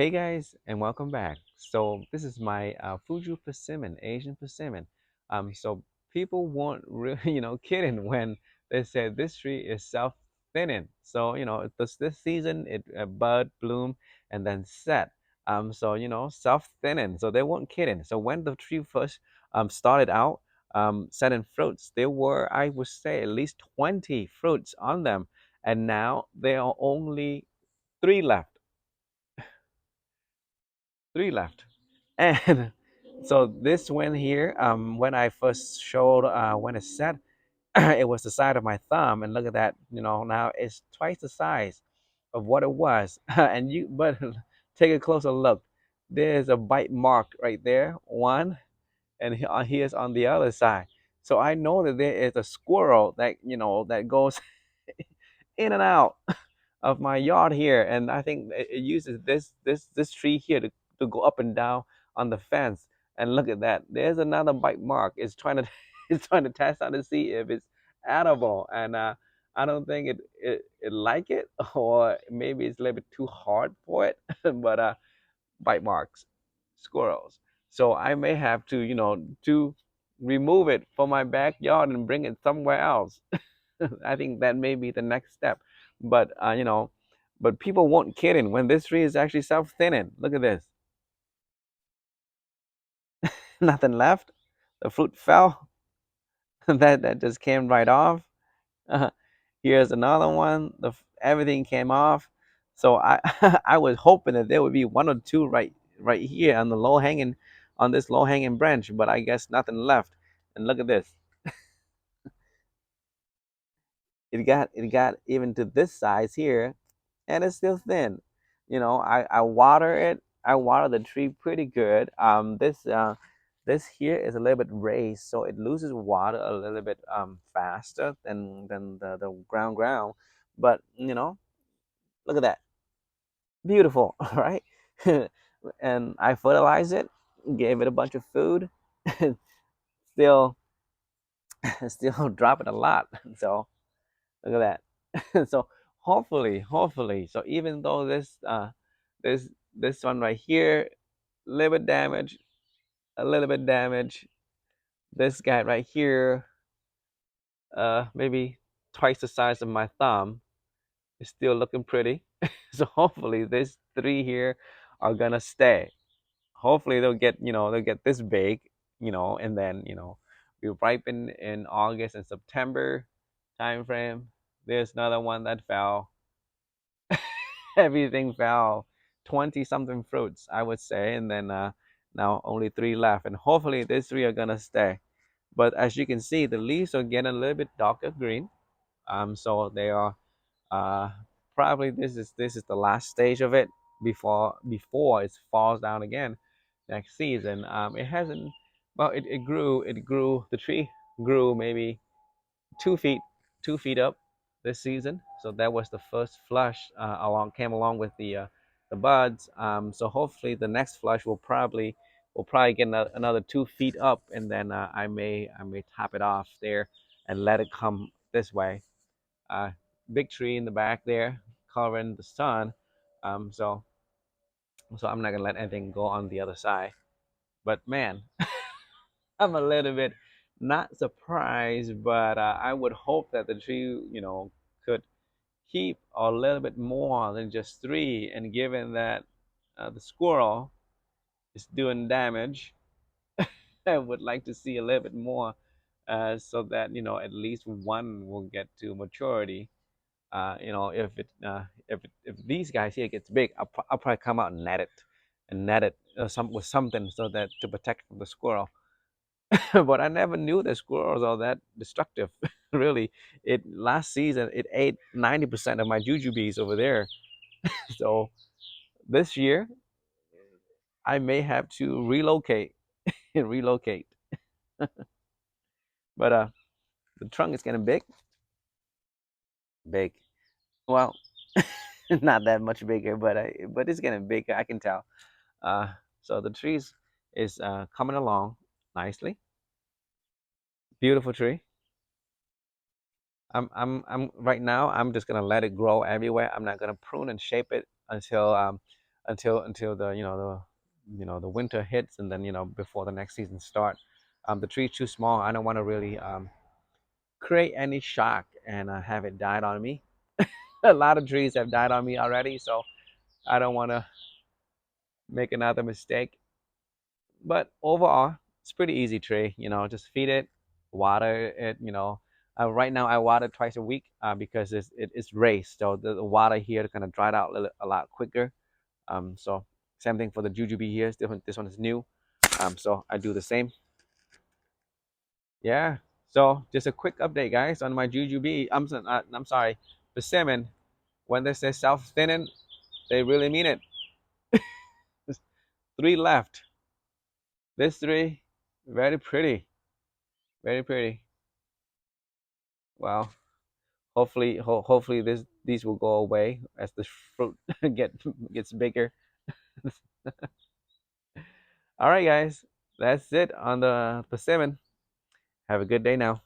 Hey guys, and welcome back. So this is my Fuyu Persimmon, Asian persimmon. So people weren't really, kidding when they said this tree is self-thinning. So this season it bud, bloom, and then set. So self-thinning. So they weren't kidding. So when the tree first started out setting fruits, there were, I would say, at least 20 fruits on them, and now there are only three left. Three left. And so this one here, when I first showed when it's set, it was the size of my thumb, and look at that. Now it's twice the size of what it was. And but take a closer look. There's a bite mark right there, one, and here's on the other side. So I know that there is a squirrel that that goes in and out of my yard here, and I think it uses this tree here to go up and down on the fence. And look at that. There's another bite mark. It's trying to it's trying to test out to see if it's edible. And I don't think it like it, or maybe it's a little bit too hard for it. But bite marks, squirrels. So I may have to to remove it from my backyard and bring it somewhere else. I think that may be the next step. But but people won't kidding when this tree is actually self-thinning. Look at this. Nothing left. The fruit fell. That just came right off. Uh, Here's another one. Everything came off. So I I was hoping that there would be one or two right here on the low hanging on this low hanging branch, but I guess nothing left. And look at this. It got even to this size here, and it's still thin. I water it. I water the tree pretty good. This here is a little bit raised, so it loses water a little bit faster than the ground. But look at that, beautiful, right? And I fertilized it, gave it a bunch of food, still still dropping a lot. So look at that. So hopefully, so even though this this one right here, a little bit damaged, a little bit damaged. This guy right here, maybe twice the size of my thumb, is still looking pretty. So hopefully these three here are gonna stay. Hopefully they'll get this big, and then we ripen in August and September time frame. There's another one that fell. Everything fell. 20 something fruits, I would say, and then now only three left, and hopefully these three are gonna stay. But as you can see, the leaves are getting a little bit darker green. So they are uh probably this is the last stage of it before it falls down again next season. It hasn't, well, it grew, the tree grew maybe 2 feet 2 feet up this season. So that was the first flush along came along with the buds. So hopefully the next flush will probably get another 2 feet up, and then I may top it off there and let it come this way. uh, Big tree in the back there covering the sun. So I'm not gonna let anything go on the other side. But man, I'm a little bit not surprised, but I would hope that the tree, could keep a little bit more than just three. And given that the squirrel is doing damage, I would like to see a little bit more, so that at least one will get to maturity. If these guys here gets big, I'll probably come out and net it with something so that to protect from the squirrel. But I never knew that squirrels are that destructive. Really, it last season it ate 90% of my jujubes over there. So this year I may have to relocate relocate. But the trunk is getting big. Well, not that much bigger, but it's getting bigger. I can tell. Uh, so the trees is coming along nicely. Beautiful tree. I'm right now. I'm just gonna let it grow everywhere. I'm not gonna prune and shape it until until the the winter hits, and then before the next season start. The tree's too small. I don't want to really create any shock and have it died on me. A lot of trees have died on me already, so I don't want to make another mistake. But overall, it's pretty easy tree. Just feed it, water it. Right now I water twice a week because it's raised, so the water here kind of dried out a lot quicker. So same thing for the jujube here. This one is new. So I do the same. Yeah. So just a quick update, guys, on my jujube. I'm sorry, persimmon. When they say self thinning, they really mean it. There's three left. This three, very pretty, very pretty. Well, hopefully these will go away as the fruit get gets bigger. All right, guys, that's it on the persimmon. Have a good day now.